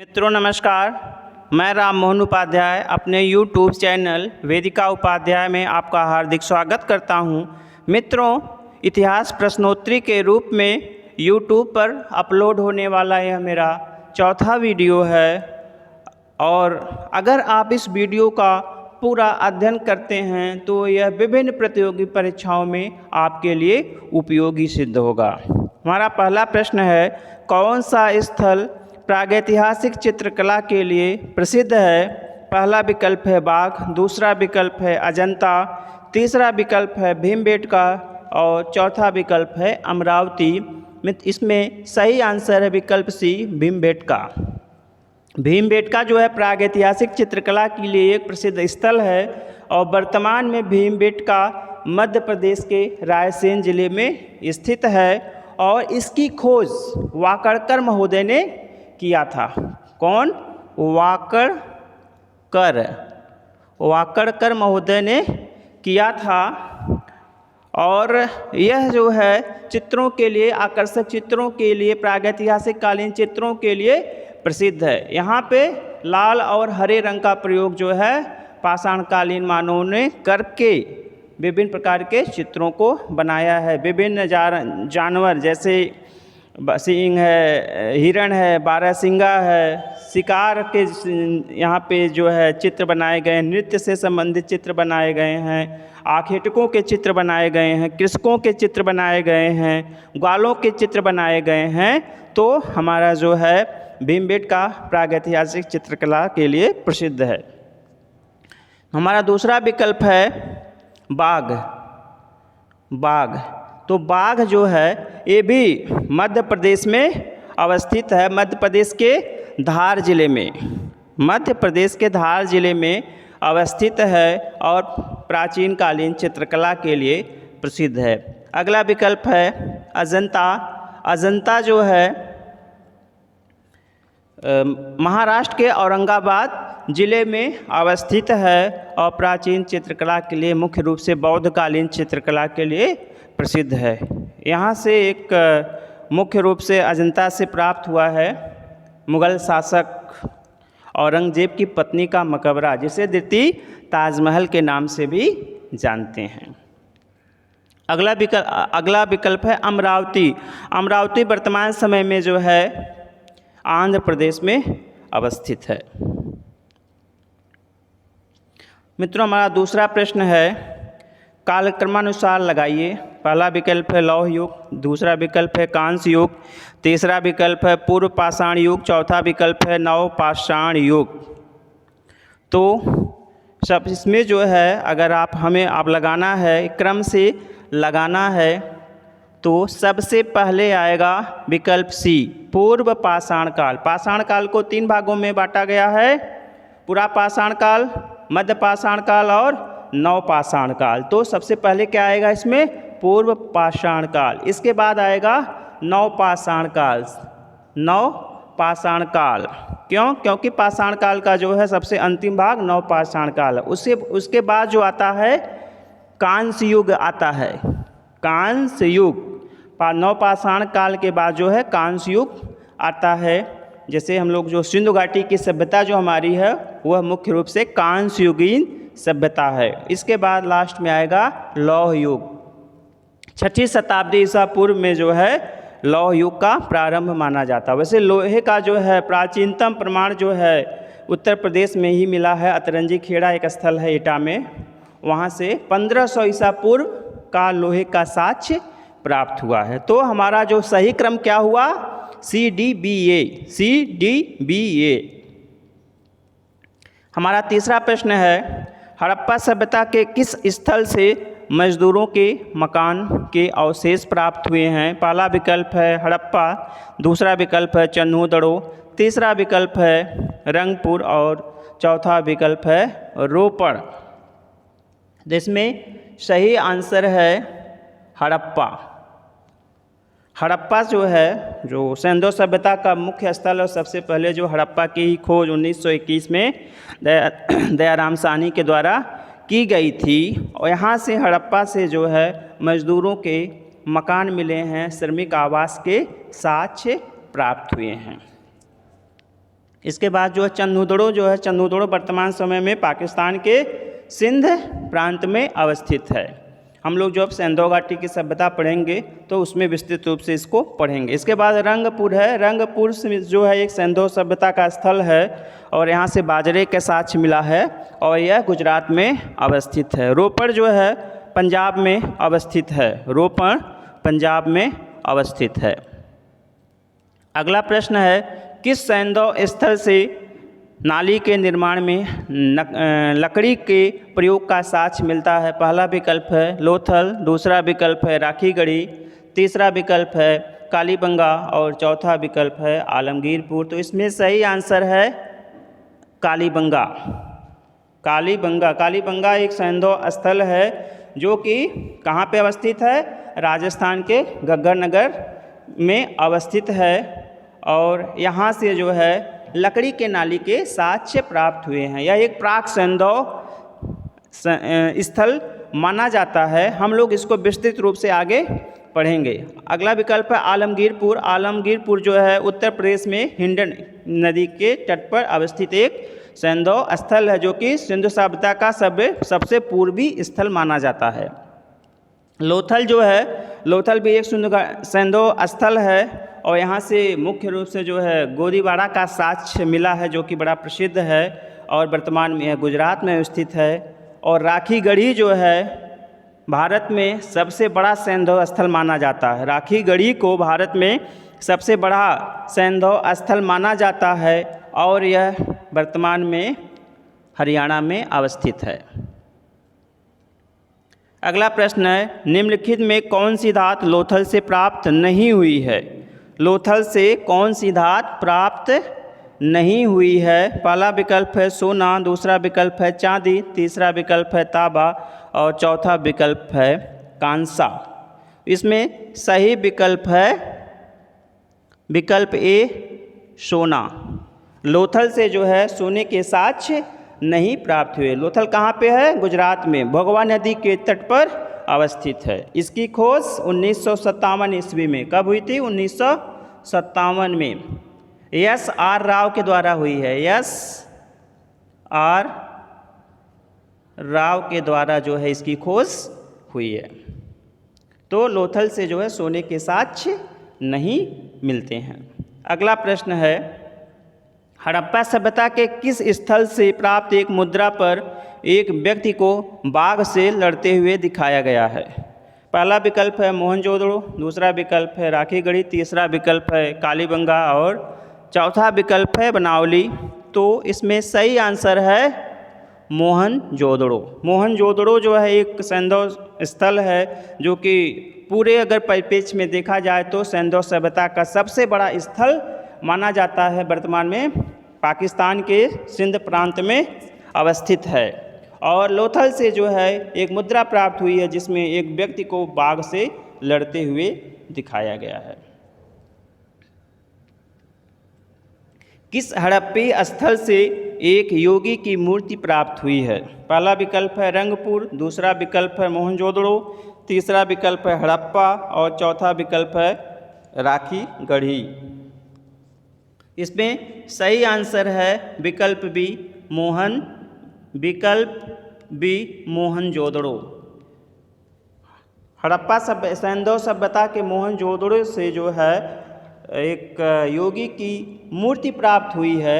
मित्रों नमस्कार, मैं राम मोहन उपाध्याय अपने YouTube चैनल वेदिका उपाध्याय में आपका हार्दिक स्वागत करता हूं। मित्रों, इतिहास प्रश्नोत्तरी के रूप में YouTube पर अपलोड होने वाला यह मेरा चौथा वीडियो है और अगर आप इस वीडियो का पूरा अध्ययन करते हैं तो यह विभिन्न प्रतियोगी परीक्षाओं में आपके लिए उपयोगी सिद्ध होगा। हमारा पहला प्रश्न है, कौन सा स्थल प्रागैतिहासिक चित्रकला के लिए प्रसिद्ध है? पहला विकल्प है बाघ, दूसरा विकल्प है अजंता, तीसरा विकल्प है भीमबेटका और चौथा विकल्प है अमरावती। इसमें सही आंसर है विकल्प सी, भीमबेटका। भीमबेटका जो है प्रागैतिहासिक चित्रकला के लिए एक प्रसिद्ध स्थल है और वर्तमान में भीमबेटका मध्य प्रदेश के रायसेन जिले में स्थित है और इसकी खोज वाकड़कर महोदय ने किया था। कौन? वाकड़कर महोदय ने किया था और यह जो है चित्रों के लिए, आकर्षक चित्रों के लिए, प्रागैतिहासिक कालीन चित्रों के लिए प्रसिद्ध है। यहाँ पे लाल और हरे रंग का प्रयोग जो है पाषाणकालीन मानवों ने करके विभिन्न प्रकार के चित्रों को बनाया है। विभिन्न जानवर जैसे सिंह है, हिरण है, बारहसिंगा है, शिकार के यहाँ पे जो है चित्र बनाए गए हैं, नृत्य से संबंधित चित्र बनाए गए हैं, आखेटकों के चित्र बनाए गए हैं, कृषकों के चित्र बनाए गए हैं, ग्वालों के चित्र बनाए गए हैं। तो हमारा जो है भीमबेटका प्रागैतिहासिक चित्रकला के लिए प्रसिद्ध है। हमारा दूसरा विकल्प है बाघ। तो बाघ जो है ये भी मध्य प्रदेश में अवस्थित है, मध्य प्रदेश के धार जिले में, मध्य प्रदेश के धार जिले में अवस्थित है और प्राचीन कालीन चित्रकला के लिए प्रसिद्ध है। अगला विकल्प है अजंता। अजंता जो है महाराष्ट्र के औरंगाबाद जिले में अवस्थित है और प्राचीन चित्रकला के लिए, मुख्य रूप से बौद्धकालीन चित्रकला के लिए प्रसिद्ध है। यहाँ से एक मुख्य रूप से अजंता से प्राप्त हुआ है मुग़ल शासक औरंगजेब की पत्नी का मकबरा, जिसे द्वितीय ताजमहल के नाम से भी जानते हैं। अगला विकल्प है अमरावती। अमरावती वर्तमान समय में जो है आंध्र प्रदेश में अवस्थित है। मित्रों, हमारा दूसरा प्रश्न है, कालक्रमानुसार लगाइए। पहला विकल्प है लौह युग, दूसरा विकल्प है कांस्य युग, तीसरा विकल्प है पूर्व पाषाण युग, चौथा विकल्प है नव पाषाण युग। तो सब इसमें जो है अगर आप लगाना है, क्रम से लगाना है तो सबसे पहले आएगा विकल्प सी, पूर्व पाषाण काल। पाषाण काल को 3 भागों में बांटा गया है, पुरा पाषाण काल, मध्य पाषाण काल और नव पाषाण काल। तो सबसे पहले क्या आएगा इसमें? पूर्व पाषाण काल। इसके बाद आएगा नव पाषाण काल। नव पाषाण काल क्यों? क्योंकि पाषाण काल का जो है सबसे अंतिम भाग नव पाषाण काल है। उसके बाद जो आता है कांस्य युग आता है। कांस्य युग, नव पाषाण काल के बाद जो है कांस्य युग आता है। जैसे हम लोग जो सिंधु घाटी की सभ्यता जो हमारी है वह मुख्य रूप से कांस्य युगीन सभ्यता है। इसके बाद लास्ट में आएगा लौह युग। 6वीं शताब्दी ईसा पूर्व में जो है लौह युग का प्रारंभ माना जाता है। वैसे लोहे का जो है प्राचीनतम प्रमाण जो है उत्तर प्रदेश में ही मिला है। अतरंजी खेड़ा एक स्थल है एटा में, वहाँ से 1500 ईसा पूर्व का लोहे का साक्ष्य प्राप्त हुआ है। तो हमारा जो सही क्रम क्या हुआ? CDBA। हमारा तीसरा प्रश्न है, हड़प्पा सभ्यता के किस स्थल से मजदूरों के मकान के अवशेष प्राप्त हुए हैं? पहला विकल्प है हड़प्पा, दूसरा विकल्प है चन्हूदड़ो, तीसरा विकल्प है रंगपुर और चौथा विकल्प है रोपड़। जिसमें सही आंसर है हड़प्पा। हड़प्पा जो है, जो सिंधु सभ्यता का मुख्य स्थल और सबसे पहले जो हड़प्पा की ही खोज 1921 में दयाराम साहनी के द्वारा की गई थी और यहाँ से हड़प्पा से जो है मजदूरों के मकान मिले हैं, श्रमिक आवास के साक्ष्य प्राप्त हुए हैं। इसके बाद जो है चंदूदड़ो जो है, चंदूदड़ो वर्तमान समय में पाकिस्तान के सिंध प्रांत में अवस्थित है। हम लोग जब सिंधु घाटी की सभ्यता पढ़ेंगे तो उसमें विस्तृत रूप से इसको पढ़ेंगे। इसके बाद रंगपुर है। रंगपुर जो है एक सिंधु सभ्यता का स्थल है और यहाँ से बाजरे के साक्ष्य मिला है और यह गुजरात में अवस्थित है। रोपड़ जो है पंजाब में अवस्थित है। रोपड़ पंजाब में अवस्थित है। अगला प्रश्न है, किस सिंधु स्थल से नाली के निर्माण में लकड़ी के प्रयोग का साक्ष्य मिलता है? पहला विकल्प है लोथल, दूसरा विकल्प है राखीगढ़ी, तीसरा विकल्प है कालीबंगा और चौथा विकल्प है आलमगीरपुर। तो इसमें सही आंसर है कालीबंगा। कालीबंगा, कालीबंगा एक सिंधु स्थल है जो कि कहाँ पे अवस्थित है? राजस्थान के गग्गर नगर में अवस्थित है और यहाँ से जो है लकड़ी के नाली के साक्ष्य प्राप्त हुए हैं। यह एक प्राक सिंधु स्थल माना जाता है। हम लोग इसको विस्तृत रूप से आगे पढ़ेंगे। अगला विकल्प है आलमगीरपुर। आलमगीरपुर जो है उत्तर प्रदेश में हिंडन नदी के तट पर अवस्थित एक सिंधु स्थल है जो कि सिंधु सभ्यता का सबसे पूर्वी स्थल माना जाता है। लोथल जो है, लोथल भी एक सिंधु स्थल है और यहाँ से मुख्य रूप से जो है गोदीवाड़ा का साक्ष्य मिला है जो कि बड़ा प्रसिद्ध है और वर्तमान में यह गुजरात में स्थित है। और राखीगढ़ी जो है भारत में सबसे बड़ा सिंधु स्थल माना जाता है। राखीगढ़ी को भारत में सबसे बड़ा सिंधु स्थल माना जाता है और यह वर्तमान में हरियाणा में अवस्थित है। अगला प्रश्न है, निम्नलिखित में कौन सी धातु लोथल से प्राप्त नहीं हुई है? लोथल से कौन सी धातु प्राप्त नहीं हुई है? पहला विकल्प है सोना, दूसरा विकल्प है चांदी, तीसरा विकल्प है तांबा और चौथा विकल्प है कांसा। इसमें सही विकल्प है विकल्प ए सोना। लोथल से जो है सोने के साक्ष्य नहीं प्राप्त हुए। लोथल कहाँ पे है? गुजरात में भोगवा नदी के तट पर अवस्थित है। इसकी खोज 1957 ईस्वी में कब हुई थी? 1957 में एस.आर. राव के द्वारा हुई है। एस.आर. राव के द्वारा जो है इसकी खोज हुई है। तो लोथल से जो है सोने के साक्ष्य नहीं मिलते हैं। अगला प्रश्न है, हड़प्पा सभ्यता के किस स्थल से प्राप्त एक मुद्रा पर एक व्यक्ति को बाघ से लड़ते हुए दिखाया गया है? पहला विकल्प है मोहनजोदड़ो, दूसरा विकल्प है राखीगढ़ी, तीसरा विकल्प है कालीबंगा और चौथा विकल्प है बनावली। तो इसमें सही आंसर है मोहनजोदड़ो। मोहनजोदड़ो जो है एक सिंधु स्थल है जो कि पूरे अगर परिप्रेक्ष्य में देखा जाए तो सिंधु सभ्यता का सबसे बड़ा स्थल माना जाता है। वर्तमान में पाकिस्तान के सिंध प्रांत में अवस्थित है और लोथल से जो है एक मुद्रा प्राप्त हुई है जिसमें एक व्यक्ति को बाघ से लड़ते हुए दिखाया गया है। किस हड़प्पी स्थल से एक योगी की मूर्ति प्राप्त हुई है? पहला विकल्प है रंगपुर, दूसरा विकल्प है मोहनजोदड़ो, तीसरा विकल्प है हड़प्पा और चौथा विकल्प है राखीगढ़ी। इसमें सही आंसर है विकल्प बी मोहनजोदड़ो। हड़प्पा सिंधु सभ्यता के मोहनजोदड़ो से जो है एक योगी की मूर्ति प्राप्त हुई है।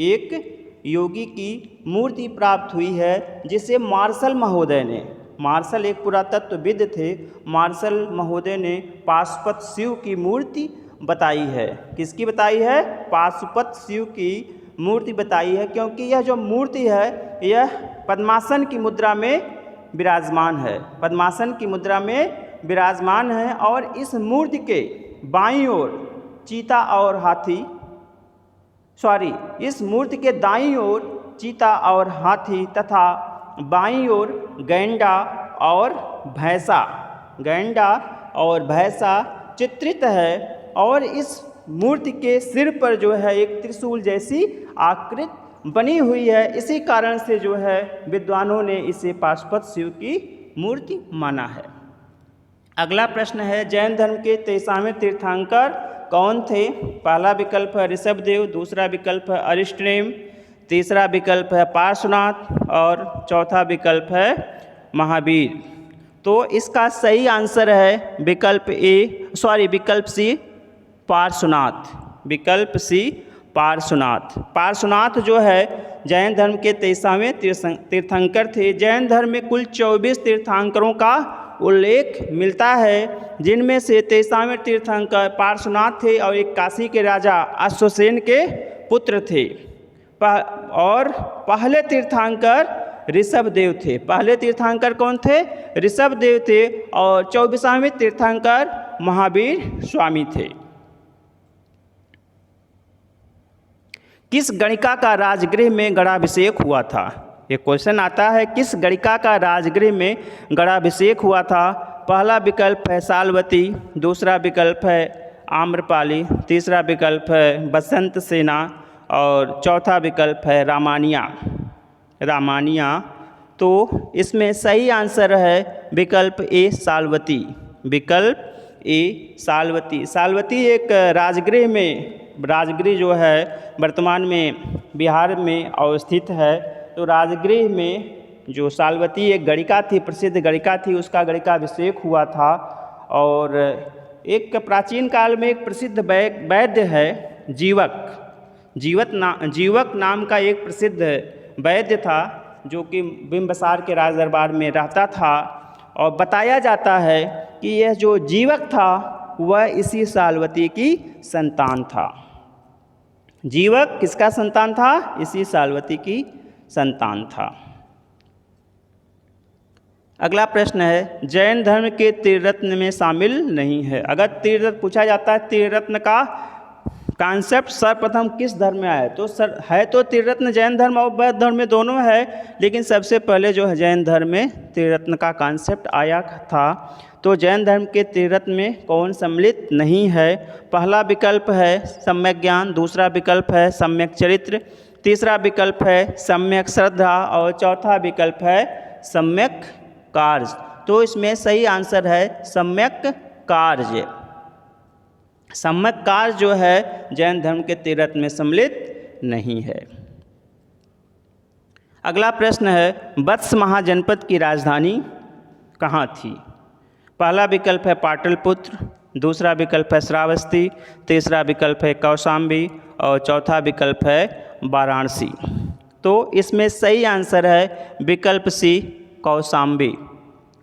एक योगी की मूर्ति प्राप्त हुई है जिसे मार्शल महोदय ने, मार्शल एक पुरातत्वविद थे, मार्शल महोदय ने पाशुपत शिव की मूर्ति बताई है। किसकी बताई है? पाशुपत शिव की मूर्ति बताई है, क्योंकि यह जो मूर्ति है यह पद्मासन की मुद्रा में विराजमान है। पद्मासन की मुद्रा में विराजमान है और इस मूर्ति के बाईं ओर चीता और हाथी, इस मूर्ति के दाईं ओर चीता और हाथी तथा बाईं ओर गैंडा और भैंसा चित्रित है और इस मूर्ति के सिर पर जो है एक त्रिशूल जैसी आकृति बनी हुई है। इसी कारण से जो है विद्वानों ने इसे पाशुपत शिव की मूर्ति माना है। अगला प्रश्न है, जैन धर्म के 23वें तीर्थंकर कौन थे? पहला विकल्प है ऋषभदेव, दूसरा विकल्प है अरिष्टनेम, तीसरा विकल्प है पार्श्वनाथ और चौथा विकल्प है महावीर। तो इसका सही आंसर है विकल्प सी पार्श्वनाथ। विकल्प सी पार्श्वनाथ। पार्श्वनाथ जो है जैन धर्म के 23वें तीर्थंकर थे। जैन धर्म में कुल 24 तीर्थंकरों का उल्लेख मिलता है, जिनमें से 23वें तीर्थंकर पार्श्वनाथ थे और एक काशी के राजा अश्वसेन के पुत्र थे। और पहले तीर्थंकर ऋषभदेव थे। पहले तीर्थंकर कौन थे? ऋषभदेव थे। और 24वें तीर्थंकर महावीर स्वामी थे। किस गणिका का राजगृह में गणाभिषेक हुआ था? ये क्वेश्चन आता है, किस गणिका का राजगृह में गणाभिषेक हुआ था? पहला विकल्प है सालवती, दूसरा विकल्प है आम्रपाली, तीसरा विकल्प है बसंत सेना और चौथा विकल्प है रामानिया। तो इसमें सही आंसर है विकल्प ए सालवती। विकल्प ए सालवती। सालवती एक राजगृह जो है वर्तमान में बिहार में अवस्थित है। तो राजगृह में जो सालवती एक गणिका थी, प्रसिद्ध गणिका थी, उसका गणिकाभिषेक हुआ था। और एक प्राचीन काल में एक प्रसिद्ध वैद्य है जीवक नाम का एक प्रसिद्ध वैद्य था, जो कि बिंबिसार के राज दरबार में रहता था। और बताया जाता है कि यह जो जीवक था वह इसी सालवती की संतान था। जीवक किसका संतान था? इसी सालवती की संतान था। अगला प्रश्न है, जैन धर्म के त्रिरत्न में शामिल नहीं है। अगर त्रिरत्न पूछा जाता है, त्रिरत्न का कॉन्सेप्ट सर्वप्रथम किस धर्म में आया? तो है तो त्रिरत्न जैन धर्म और बौद्ध धर्म में दोनों है, लेकिन सबसे पहले जो है जैन धर्म में त्रिरत्न का कॉन्सेप्ट आया था। तो जैन धर्म के त्रिरत्न में कौन सम्मिलित नहीं है? पहला विकल्प है सम्यक ज्ञान, दूसरा विकल्प है सम्यक चरित्र, तीसरा विकल्प है सम्यक श्रद्धा और चौथा विकल्प है सम्यक कार्य। तो इसमें सही आंसर है सम्यक कार्य। सम्यक कार्य जो है जैन धर्म के त्रिरत्न में सम्मिलित नहीं है। अगला प्रश्न है, वत्स महाजनपद की राजधानी कहाँ थी? पहला विकल्प है पाटलिपुत्र, दूसरा विकल्प है श्रावस्ती, तीसरा विकल्प है कौशाम्बी और चौथा विकल्प है वाराणसी। तो इसमें सही आंसर है विकल्प सी कौशाम्बी।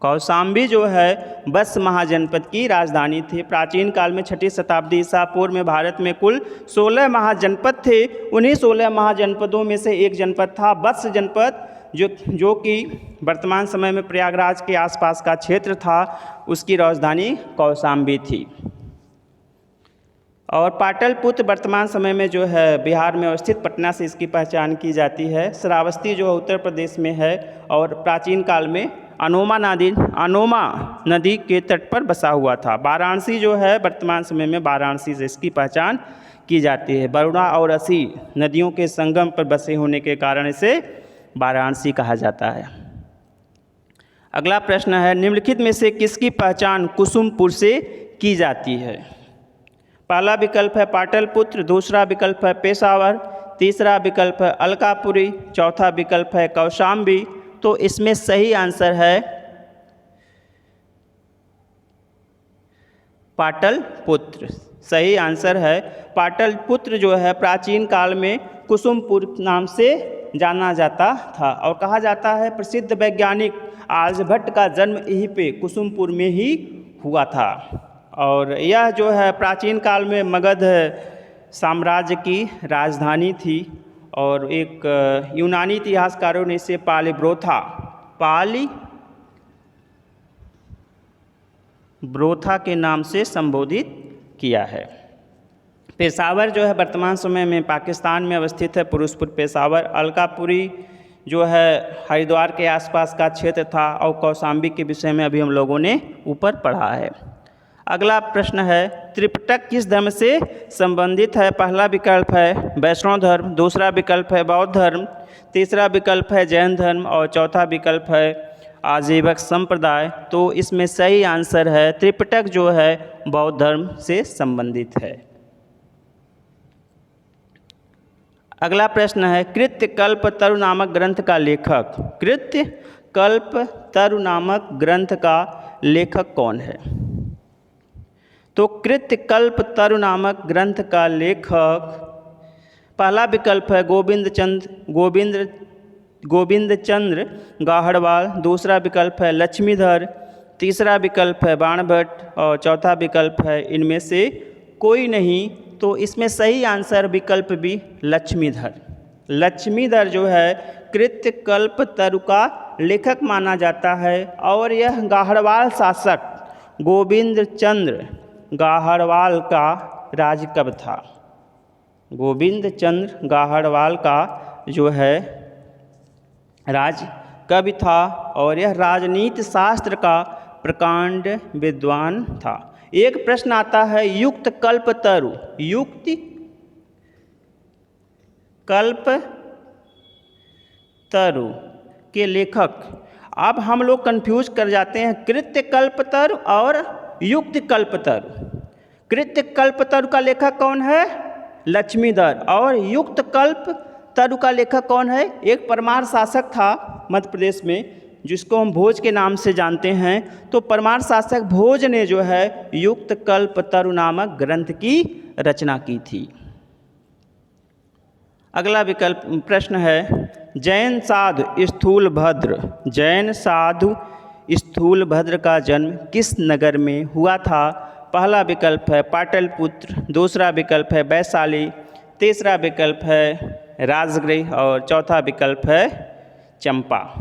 कौशाम्बी जो है वत्स महाजनपद की राजधानी थी। प्राचीन काल में 6ठी शताब्दी ईसा पूर्व में भारत में कुल 16 महाजनपद थे। उन्हीं 16 महाजनपदों में से एक जनपद था वत्स जनपद, जो कि वर्तमान समय में प्रयागराज के आसपास का क्षेत्र था। उसकी राजधानी कौशाम्बी थी। और पाटलिपुत्र वर्तमान समय में जो है बिहार में अवस्थित पटना से इसकी पहचान की जाती है। श्रावस्ती जो उत्तर प्रदेश में है और प्राचीन काल में अनोमा नदी के तट पर बसा हुआ था। वाराणसी जो है वर्तमान समय में वाराणसी से इसकी पहचान की जाती है। वरुणा और असी नदियों के संगम पर बसे होने के कारण इसे वाराणसी कहा जाता है। अगला प्रश्न है, निम्नलिखित में से किसकी पहचान कुसुमपुर से की जाती है? पहला विकल्प है पाटलिपुत्र, दूसरा विकल्प है पेशावर, तीसरा विकल्प है अलकापुरी, चौथा विकल्प है कौशाम्बी। तो इसमें सही आंसर है पाटलिपुत्र। सही आंसर है पाटलिपुत्र जो है प्राचीन काल में कुसुमपुर नाम से जाना जाता था। और कहा जाता है प्रसिद्ध वैज्ञानिक आर्यभट्ट का जन्म यहीं पे कुसुमपुर में ही हुआ था। और यह जो है प्राचीन काल में मगध साम्राज्य की राजधानी थी। और एक यूनानी इतिहासकारों ने इसे पालीब्रोथा के नाम से संबोधित किया है। पेशावर जो है वर्तमान समय में पाकिस्तान में अवस्थित है, फिरोजपुर पेशावर। अलकापुरी जो है हरिद्वार के आसपास का क्षेत्र था। और कौशाम्बी के विषय में अभी हम लोगों ने ऊपर पढ़ा है। अगला प्रश्न है, त्रिपिटक किस धर्म से संबंधित है? पहला विकल्प है वैष्णव धर्म, दूसरा विकल्प है बौद्ध धर्म, तीसरा विकल्प है जैन धर्म और चौथा विकल्प है आजीवक संप्रदाय। तो इसमें सही आंसर है त्रिपिटक जो है बौद्ध धर्म से संबंधित है। अगला प्रश्न है कृत्यकल्पतरु नामक ग्रंथ का लेखक, कृत्यकल्पतरु नामक ग्रंथ का लेखक कौन है? तो कृत्यकल्पतरु नामक ग्रंथ का लेखक, पहला विकल्प है गोविंद चंद्र गाहड़वाल, दूसरा विकल्प है लक्ष्मीधर, तीसरा विकल्प है बाणभट्ट और चौथा विकल्प है इनमें से कोई नहीं। तो इसमें सही आंसर विकल्प भी लक्ष्मीधर। लक्ष्मीधर जो है कृत्यकल्पतरु का लेखक माना जाता है और यह गाहड़वाल शासक गोविंद चंद्र गाहड़वाल का राज कब था? गोविंद चंद्र गाहड़वाल का जो है राज कब था और यह राजनीति शास्त्र का प्रकांड विद्वान था। एक प्रश्न आता है युक्त कल्पतरु, युक्त कल्पतरु के लेखक। अब हम लोग कंफ्यूज कर जाते हैं कृत्य कल्पतरु और युक्त कल्पतरु। कृत्य कल्पतरु का लेखक कौन है? लक्ष्मीधर। और युक्त कल्पतरु का लेखक कौन है? एक परमार शासक था मध्य प्रदेश में जिसको हम भोज के नाम से जानते हैं। तो परमार शासक भोज ने जो है युक्त कल्पतरु नामक ग्रंथ की रचना की थी। अगला विकल्प प्रश्न है जैन साधु स्थूलभद्र, जैन साधु स्थूलभद्र का जन्म किस नगर में हुआ था? पहला विकल्प है पाटलिपुत्र, दूसरा विकल्प है वैशाली, तीसरा विकल्प है राजगृह और चौथा विकल्प है चंपा।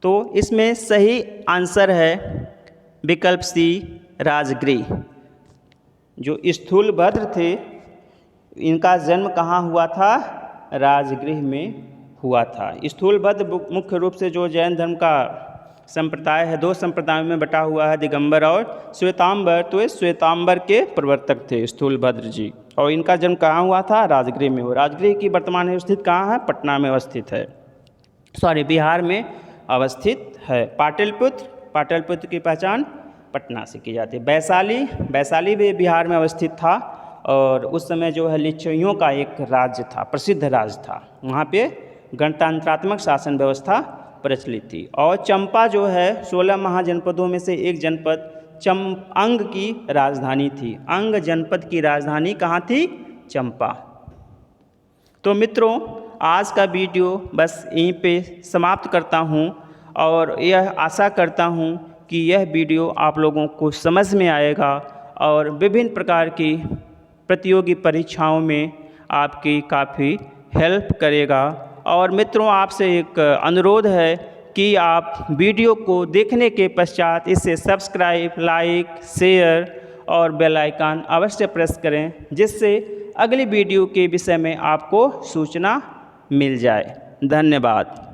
तो इसमें सही आंसर है विकल्प सी राजगृह। जो स्थूलभद्र थे इनका जन्म कहाँ हुआ था? राजगृह में हुआ था। स्थूलभद्र मुख्य रूप से जो जैन धर्म का संप्रदाय है, दो संप्रदायों में बटा हुआ है, दिगंबर और श्वेतांबर। तो ये श्वेतांबर के प्रवर्तक थे स्थूलभद्र जी और इनका जन्म कहाँ हुआ था? राजगृह में हुआ। राजगृह की वर्तमान स्थित कहाँ है? पटना में अवस्थित है, बिहार में अवस्थित है। पाटलिपुत्र की पहचान पटना से की जाती है। वैशाली भी बिहार में अवस्थित था और उस समय जो है लिच्छवियों का एक राज्य था, प्रसिद्ध राज्य था। वहाँ पे गणतंत्रात्मक शासन व्यवस्था प्रचलित थी। और चंपा जो है 16 महाजनपदों में से एक जनपद अंग की राजधानी थी। अंग जनपद की राजधानी कहाँ थी? चंपा। तो मित्रों आज का वीडियो बस यहीं पे समाप्त करता हूँ और यह आशा करता हूँ कि यह वीडियो आप लोगों को समझ में आएगा और विभिन्न प्रकार की प्रतियोगी परीक्षाओं में आपकी काफ़ी हेल्प करेगा। और मित्रों आपसे एक अनुरोध है कि आप वीडियो को देखने के पश्चात इसे सब्सक्राइब, लाइक, शेयर और बेल आइकन अवश्य प्रेस करें जिससे अगली वीडियो के विषय में आपको सूचना मिल जाए। धन्यवाद।